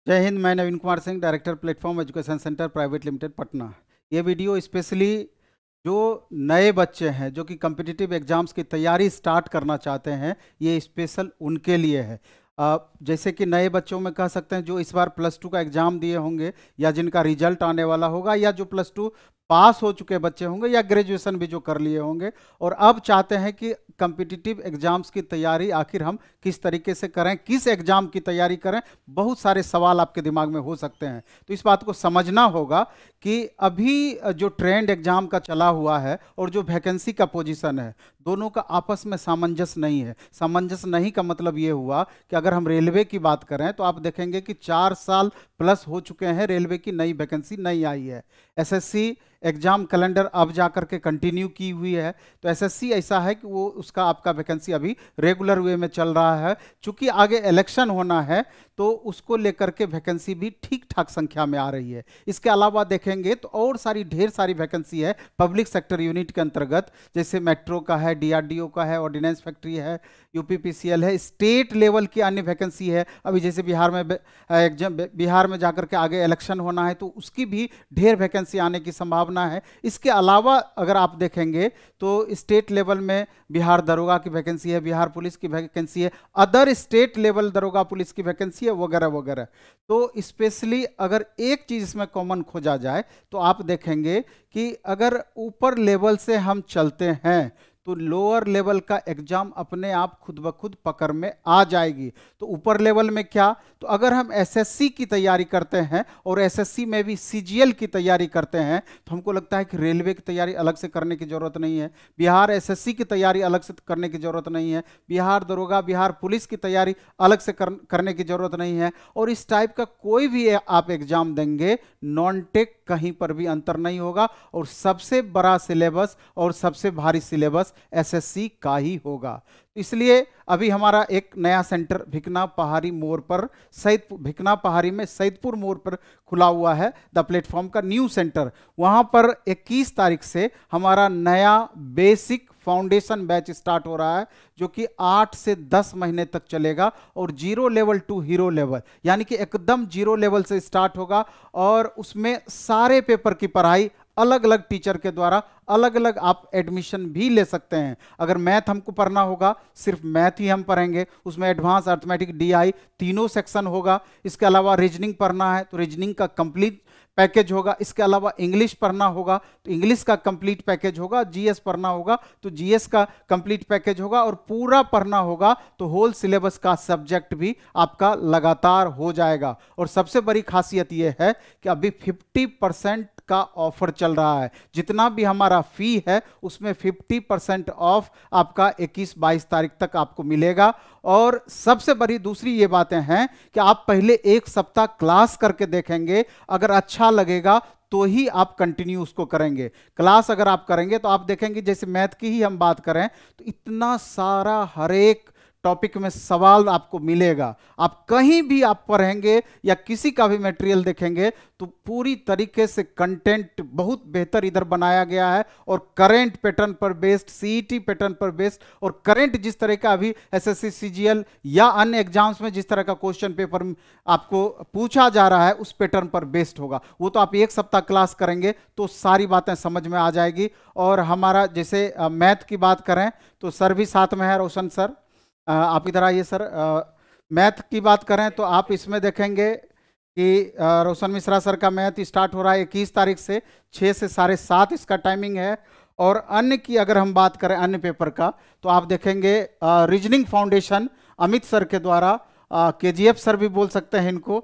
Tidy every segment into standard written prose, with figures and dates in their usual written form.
जय हिंद। मैं Naveen Kumar Singh, director platform education centre private limited Patna. ये वीडियो स्पेशली जो नए बच्चे हैं जो कि कम्पिटिटिव एग्जाम्स की तैयारी स्टार्ट करना चाहते हैं, ये स्पेशल उनके लिए है। जैसे कि नए बच्चों में कह सकते हैं जो इस बार +2 का एग्ज़ाम दिए होंगे या जिनका रिजल्ट आने वाला होगा, या जो +2 पास हो चुके बच्चे होंगे या ग्रेजुएशन भी जो कर लिए होंगे और अब चाहते हैं कि कम्पिटिटिव एग्जाम्स की तैयारी आखिर हम किस तरीके से करें, किस एग्ज़ाम की तैयारी करें। बहुत सारे सवाल आपके दिमाग में हो सकते हैं, तो इस बात को समझना होगा कि अभी जो ट्रेंड एग्ज़ाम का चला हुआ है और जो वैकेंसी का पोजीशन है, दोनों का आपस में सामंजस्य नहीं है। सामंजस्य नहीं का मतलब ये हुआ कि अगर हम रेलवे की बात करें तो आप देखेंगे कि 4 साल प्लस हो चुके हैं, रेलवे की नई वैकेंसी नहीं आई है। एसएससी एग्जाम कैलेंडर अब जाकर के कंटिन्यू की हुई है, तो एसएससी ऐसा है कि वो उसका आपका वैकेंसी अभी रेगुलर वे में चल रहा है। चूंकि आगे इलेक्शन होना है तो उसको लेकर के वैकेंसी भी ठीक ठाक संख्या में आ रही है। इसके अलावा देखेंगे तो और ढेर सारी वैकेंसी है पब्लिक सेक्टर यूनिट के अंतर्गत, जैसे मेट्रो का है, डीआरडीओ का है, ऑर्डिनेंस फैक्ट्री है, यूपीपीसीएल है, स्टेट लेवल की अन्य वैकेंसी है। अभी जैसे बिहार में जाकर के आगे इलेक्शन होना है तो उसकी भी ढेर वैकेंसी आने की संभावना है। इसके अलावा अगर आप देखेंगे तो स्टेट लेवल में बिहार दरोगा की वैकेंसी है, बिहार पुलिस की वैकेंसी है, अदर स्टेट लेवल दरोगा पुलिस की वैकेंसी है, वगैरह वगैरह। तो स्पेशली अगर एक चीज इसमें कॉमन खोजा जाए तो आप देखेंगे कि अगर ऊपर लेवल से हम चलते हैं तो लोअर लेवल का एग्जाम अपने आप खुद ब खुद पकड़ में आ जाएगी। तो ऊपर लेवल में क्या, तो अगर हम एसएससी की तैयारी करते हैं और एसएससी में भी सीजीएल की तैयारी करते हैं तो हमको लगता है कि रेलवे की तैयारी अलग से करने की जरूरत नहीं है, बिहार एसएससी की तैयारी अलग से करने की जरूरत नहीं है, बिहार दरोगा, बिहार पुलिस की तैयारी अलग से करने की जरूरत नहीं है। और इस टाइप का कोई भी आप एग्जाम देंगे, नॉन टेक कहीं पर भी अंतर नहीं होगा और सबसे बड़ा सिलेबस और सबसे भारी सिलेबस एसएससी का ही होगा। इसलिए अभी हमारा एक नया सेंटर भिकना पहाड़ी मोड़ पर भिकना पहाड़ी में सैदपुर मोड़ पर खुला हुआ है, द प्लेटफॉर्म का न्यू सेंटर। वहां पर 21 तारीख से हमारा नया बेसिक फाउंडेशन बैच स्टार्ट हो रहा है, जो कि 8 से 10 महीने तक चलेगा और 0 लेवल टू हीरो लेवल, यानी कि एकदम 0 लेवल से स्टार्ट होगा और उसमें सारे पेपर की पढ़ाई अलग अलग टीचर के द्वारा अलग अलग आप एडमिशन भी ले सकते हैं। अगर मैथ हमको पढ़ना होगा, सिर्फ मैथ ही हम पढ़ेंगे, उसमें एडवांस अर्थमेटिक डीआई तीनों सेक्शन होगा। इसके अलावा रीजनिंग पढ़ना है तो रीजनिंग का कंप्लीट पैकेज होगा। इसके अलावा इंग्लिश पढ़ना होगा तो इंग्लिश का कंप्लीट पैकेज होगा, जीएस पढ़ना होगा तो जीएस का कंप्लीट पैकेज होगा, और पूरा पढ़ना होगा तो होल सिलेबस का सब्जेक्ट भी आपका लगातार हो जाएगा। और सबसे बड़ी खासियत यह है कि अभी 50% का ऑफर चल रहा है। जितना भी हमारा फी है उसमें 50% ऑफ आपका 21-22 तारीख तक आपको मिलेगा। और सबसे बड़ी दूसरी ये बातें हैं कि आप पहले 1 सप्ताह क्लास करके देखेंगे, अगर अच्छा लगेगा तो ही आप कंटिन्यू उसको करेंगे। क्लास अगर आप करेंगे तो आप देखेंगे, जैसे मैथ की ही हम बात करें तो इतना सारा हर एक टॉपिक में सवाल आपको मिलेगा। आप कहीं भी आप पढ़ेंगे या किसी का भी मटेरियल देखेंगे तो पूरी तरीके से कंटेंट बहुत बेहतर इधर बनाया गया है और करेंट पैटर्न पर बेस्ड, सीईटी पैटर्न पर बेस्ड, और करेंट जिस तरह का अभी एसएससी सीजीएल या अन्य एग्जाम्स में जिस तरह का क्वेश्चन पेपर आपको पूछा जा रहा है उस पैटर्न पर बेस्ड होगा। वो तो आप 1 सप्ताह क्लास करेंगे तो सारी बातें समझ में आ जाएगी। और हमारा जैसे मैथ की बात करें तो सर भी साथ में है, रोशन सर आप इधर आइए सर। मैथ की बात करें तो आप इसमें देखेंगे कि रोशन मिश्रा सर का मैथ स्टार्ट हो रहा है 21 तारीख से, 6 से 7:30 इसका टाइमिंग है। और अन्य की अगर हम बात करें अन्य पेपर का तो आप देखेंगे रीजनिंग फाउंडेशन अमित सर के द्वारा, केजीएफ सर भी बोल सकते हैं इनको,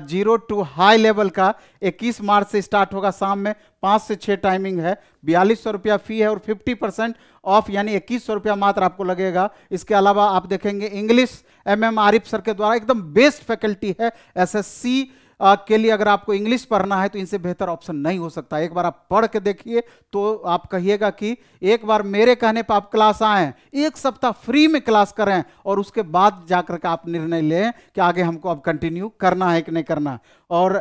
0 टू हाई लेवल का 21 मार्च से स्टार्ट होगा, शाम में 5 से 6 टाइमिंग है, 4200 रुपया फी है और 50% ऑफ यानी 2100 रुपया मात्र आपको लगेगा। इसके अलावा आप देखेंगे इंग्लिश आरिफ सर के द्वारा, एकदम बेस्ट फैकल्टी है एसएससी के लिए। अगर आपको इंग्लिश पढ़ना है तो इनसे बेहतर ऑप्शन नहीं हो सकता। एक बार आप पढ़ के देखिए तो आप कहिएगा कि एक बार मेरे कहने पर आप क्लास आएं, 1 सप्ताह फ्री में क्लास करें और उसके बाद जाकर के आप निर्णय लें कि आगे हमको अब कंटिन्यू करना है कि नहीं करना। और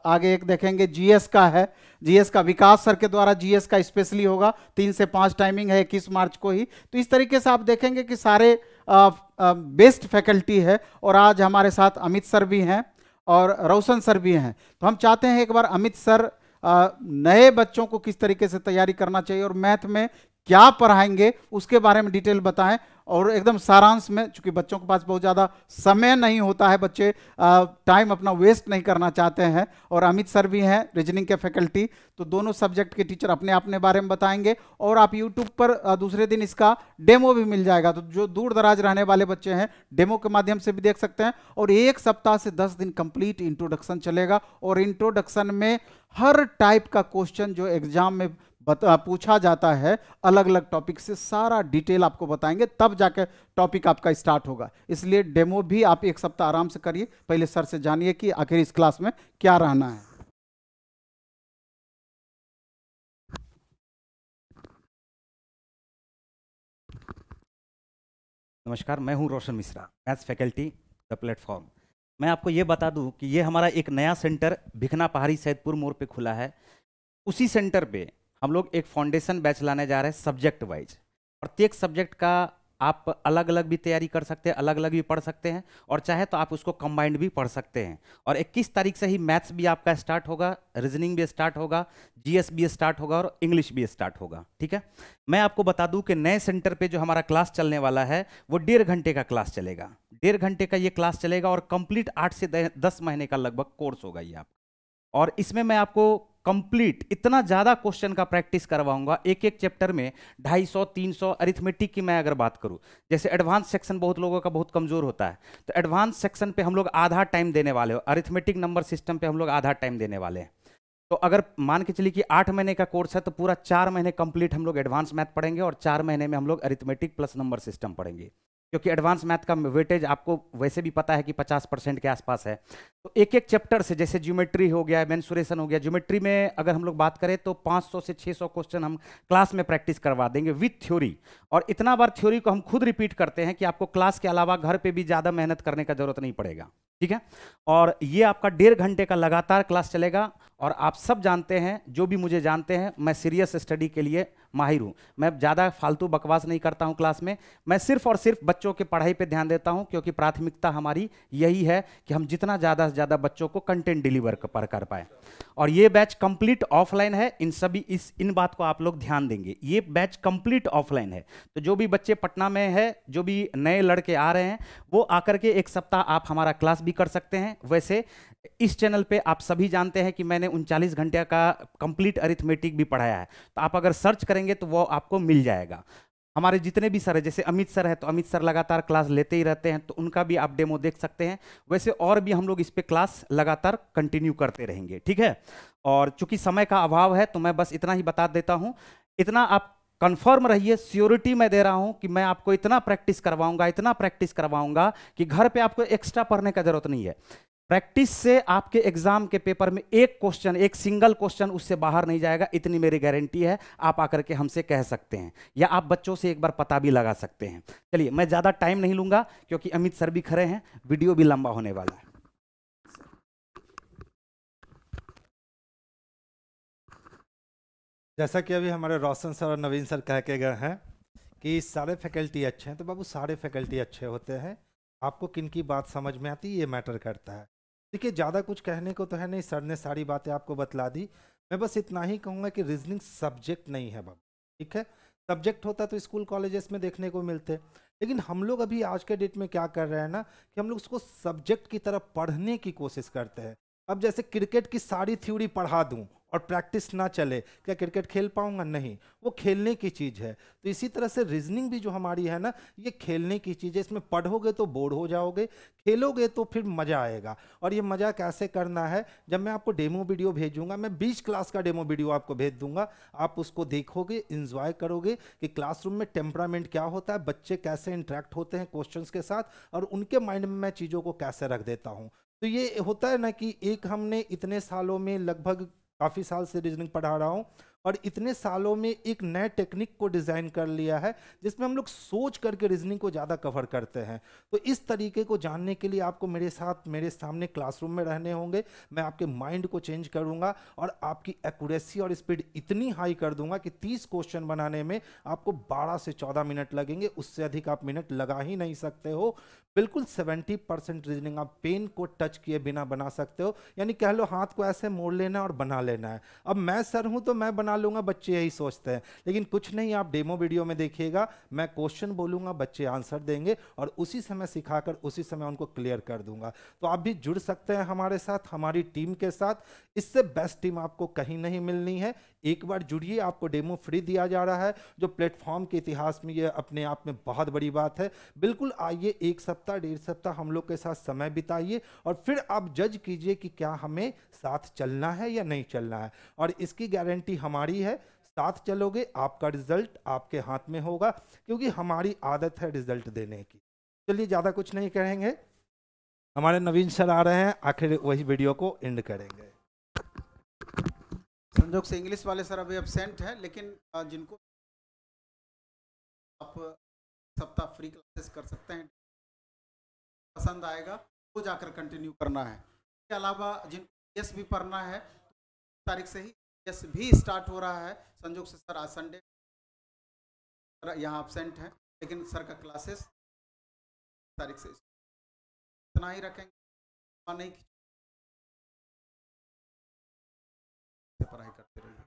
आगे एक देखेंगे जीएस का है, जीएस का विकास सर के द्वारा जीएस का स्पेशली होगा, 3 से 5 टाइमिंग है, 21 मार्च को ही। तो इस तरीके से आप देखेंगे कि सारे बेस्ट फैकल्टी है। और आज हमारे साथ अमित सर भी हैं और रोशन सर भी हैं। तो हम चाहते हैं एक बार अमित सर नए बच्चों को किस तरीके से तैयारी करना चाहिए और मैथ में क्या पढ़ाएंगे उसके बारे में डिटेल बताएं, और एकदम सारांश में, चूंकि बच्चों के पास बहुत ज़्यादा समय नहीं होता है, बच्चे टाइम अपना वेस्ट नहीं करना चाहते हैं, और अमित सर भी हैं रीजनिंग के फैकल्टी, तो दोनों सब्जेक्ट के टीचर अपने अपने बारे में बताएंगे। और आप यूट्यूब पर दूसरे दिन इसका डेमो भी मिल जाएगा, तो जो दूर दराज रहने वाले बच्चे हैं डेमो के माध्यम से भी देख सकते हैं। और 1 सप्ताह से 10 दिन कंप्लीट इंट्रोडक्शन चलेगा, और इंट्रोडक्शन में हर टाइप का क्वेश्चन जो एग्जाम में पूछा जाता है अलग अलग टॉपिक से सारा डिटेल आपको बताएंगे, तब जाकर टॉपिक आपका स्टार्ट होगा। इसलिए डेमो भी आप 1 सप्ताह आराम से करिए, पहले सर से जानिए कि आखिर इस क्लास में क्या रहना है। नमस्कार, मैं हूं Roshan Mishra, maths faculty the platform. मैं आपको ये बता दूं कि ये हमारा एक नया सेंटर भिखना पहाड़ी सैदपुर मोड़ पे खुला है। उसी सेंटर पे हम लोग एक फाउंडेशन बैच लाने जा रहे हैं सब्जेक्ट वाइज। प्रत्येक सब्जेक्ट का आप अलग अलग भी तैयारी कर सकते हैं, अलग अलग भी पढ़ सकते हैं, और चाहे तो आप उसको कंबाइंड भी पढ़ सकते हैं। और 21 तारीख से ही मैथ्स भी आपका स्टार्ट होगा, रीजनिंग भी स्टार्ट होगा, जीएस भी स्टार्ट होगा और इंग्लिश भी स्टार्ट होगा। ठीक है, मैं आपको बता दूं कि नए सेंटर पे जो हमारा क्लास चलने वाला है वो 1.5 घंटे का क्लास चलेगा। 1.5 घंटे का ये क्लास चलेगा और कंप्लीट 8 से 10 महीने का लगभग कोर्स होगा ये आप। और इसमें मैं आपको कंप्लीट इतना ज़्यादा क्वेश्चन का प्रैक्टिस करवाऊंगा, एक एक चैप्टर में 250 300। अरिथमेटिक की मैं अगर बात करूं, जैसे एडवांस सेक्शन बहुत लोगों का बहुत कमज़ोर होता है, तो एडवांस सेक्शन पे हम लोग आधा टाइम देने वाले हो, अरिथमेटिक नंबर सिस्टम पे हम लोग आधा टाइम देने वाले हैं। तो अगर मान के चलिए कि 8 महीने का कोर्स है, तो पूरा 4 महीने कंप्लीट हम लोग एडवांस मैथ पढ़ेंगे और 4 महीने में हम लोग अरिथमेटिक प्लस नंबर सिस्टम पढ़ेंगे, क्योंकि एडवांस मैथ का वेटेज आपको वैसे भी पता है कि 50% के आसपास है। तो एक एक चैप्टर से, जैसे ज्योमेट्री हो गया, मेंसुरेशन हो गया, ज्योमेट्री में अगर हम लोग बात करें तो 500 से 600 क्वेश्चन हम क्लास में प्रैक्टिस करवा देंगे विथ थ्योरी। और इतना बार थ्योरी को हम खुद रिपीट करते हैं कि आपको क्लास के अलावा घर पे भी ज़्यादा मेहनत करने का जरूरत नहीं पड़ेगा। ठीक है, और ये आपका 1.5 घंटे का लगातार क्लास चलेगा। और आप सब जानते हैं, जो भी मुझे जानते हैं, मैं सीरियस स्टडी के लिए माहिर हूँ। मैं ज़्यादा फालतू बकवास नहीं करता हूँ क्लास में, मैं सिर्फ और सिर्फ बच्चों के पढ़ाई पे ध्यान देता हूँ, क्योंकि प्राथमिकता हमारी यही है कि हम जितना ज़्यादा से ज़्यादा बच्चों को कंटेंट डिलीवर कर पाए। और ये बैच कंप्लीट ऑफलाइन है, इन बात को आप लोग ध्यान देंगे। ये बैच कंप्लीट ऑफलाइन है, तो जो भी बच्चे पटना में है, जो भी नए लड़के आ रहे हैं, वो आकर के 1 सप्ताह आप हमारा क्लास भी कर सकते हैं। वैसे इस चैनल पे आप सभी जानते हैं कि मैंने 39 घंटे का कंप्लीट अरिथमेटिक भी पढ़ाया है, तो आप अगर सर्च करेंगे तो वो आपको मिल जाएगा। हमारे जितने भी सर है, जैसे अमित सर है, तो अमित सर लगातार क्लास लेते ही रहते हैं, तो उनका भी आप डेमो देख सकते हैं। वैसे और भी हम लोग इस पे क्लास लगातार कंटिन्यू करते रहेंगे। ठीक है, और चूंकि समय का अभाव है तो मैं बस इतना ही बता देता हूं, इतना आप कंफर्म रहिए, श्योरिटी मैं दे रहा हूं कि मैं आपको इतना प्रैक्टिस करवाऊंगा, इतना प्रैक्टिस करवाऊंगा कि घर पे आपको एक्स्ट्रा पढ़ने का जरूरत नहीं है। प्रैक्टिस से आपके एग्जाम के पेपर में एक क्वेश्चन, एक सिंगल क्वेश्चन उससे बाहर नहीं जाएगा, इतनी मेरी गारंटी है। आप आकर के हमसे कह सकते हैं, या आप बच्चों से एक बार पता भी लगा सकते हैं। चलिए, मैं ज़्यादा टाइम नहीं लूंगा, क्योंकि अमित सर भी खड़े हैं, वीडियो भी लंबा होने वाला है। जैसा कि अभी हमारे रोशन सर और नवीन सर कह के गए हैं कि सारे फैकल्टी अच्छे हैं, तो बाबू सारे फैकल्टी अच्छे होते हैं, आपको किन की बात समझ में आती है ये मैटर करता है। देखिए, ज़्यादा कुछ कहने को तो है नहीं, सर ने सारी बातें आपको बतला दी। मैं बस इतना ही कहूँगा कि रीजनिंग सब्जेक्ट नहीं है बाबू। ठीक है, सब्जेक्ट होता तो स्कूल कॉलेजेस में देखने को मिलते, लेकिन हम लोग अभी आज के डेट में क्या कर रहे हैं ना, कि हम लोग उसको सब्जेक्ट की तरफ पढ़ने की कोशिश करते हैं। अब जैसे क्रिकेट की सारी थ्योरी पढ़ा दूं और प्रैक्टिस ना चले, क्या क्रिकेट खेल पाऊंगा? नहीं, वो खेलने की चीज़ है। तो इसी तरह से रीजनिंग भी जो हमारी है ना, ये खेलने की चीज़ है। इसमें पढ़ोगे तो बोर हो जाओगे, खेलोगे तो फिर मज़ा आएगा। और ये मज़ा कैसे करना है, जब मैं आपको डेमो वीडियो भेजूंगा, मैं 20 क्लास का डेमो वीडियो आपको भेज दूंगा, आप उसको देखोगे, इंजॉय करोगे कि क्लासरूम में टेम्परामेंट क्या होता है, बच्चे कैसे इंटरेक्ट होते हैं क्वेश्चंस के साथ, और उनके माइंड में मैं चीज़ों को कैसे रख देता हूँ। तो ये होता है ना कि एक हमने इतने सालों में लगभग काफ़ी साल से रीजनिंग पढ़ा रहा हूँ, और इतने सालों में एक नए टेक्निक को डिज़ाइन कर लिया है जिसमें हम लोग सोच करके रीजनिंग को ज़्यादा कवर करते हैं। तो इस तरीके को जानने के लिए आपको मेरे साथ मेरे सामने क्लासरूम में रहने होंगे। मैं आपके माइंड को चेंज करूंगा और आपकी एक्यूरेसी और स्पीड इतनी हाई कर दूंगा कि 30 क्वेश्चन बनाने में आपको 12 से 14 मिनट लगेंगे, उससे अधिक आप मिनट लगा ही नहीं सकते हो। बिल्कुल 70% रीजनिंग आप पेन को टच किए बिना बना सकते हो, यानी कह लो हाथ को ऐसे मोड़ लेना और बना लेना है। अब मैं सर हूं तो मैं बना लूंगा, बच्चे यही सोचते हैं, लेकिन कुछ नहीं, आप डेमो वीडियो में देखिएगा, मैं क्वेश्चन बोलूंगा, बच्चे आंसर देंगे और उसी समय सिखाकर उसी समय उनको क्लियर कर दूंगा। तो आप भी जुड़ सकते हैं हमारे साथ, हमारी टीम के साथ। इससे बेस्ट टीम आपको कहीं नहीं मिलनी है। एक बार जुड़िए, आपको डेमो फ्री दिया जा रहा है, जो प्लेटफॉर्म के इतिहास में ये अपने आप में बहुत बड़ी बात है। बिल्कुल आइए, 1 सप्ताह 1.5 सप्ताह हम लोग के साथ समय बिताइए और फिर आप जज कीजिए कि क्या हमें साथ चलना है या नहीं चलना है। और इसकी गारंटी हमारी है, साथ चलोगे आपका रिजल्ट आपके हाथ में होगा, क्योंकि हमारी आदत है रिजल्ट देने की। चलिए, ज़्यादा कुछ नहीं कहेंगे, हमारे नवीन सर आ रहे हैं, आखिर वही वीडियो को एंड करेंगे। संजोग से इंग्लिश वाले सर अभी एब्सेंट हैं, लेकिन जिनको आप सप्ताह फ्री क्लासेस कर सकते हैं, पसंद आएगा तो जाकर कंटिन्यू करना है। इसके अलावा जिनको एस भी पढ़ना है, तारीख से ही एस भी स्टार्ट हो रहा है। संजोग से सर आज संडे यहाँ एब्सेंट हैं, लेकिन सर का क्लासेस तारीख से इतना ही रखेंगे, नहीं पढ़ाई करते रहिए।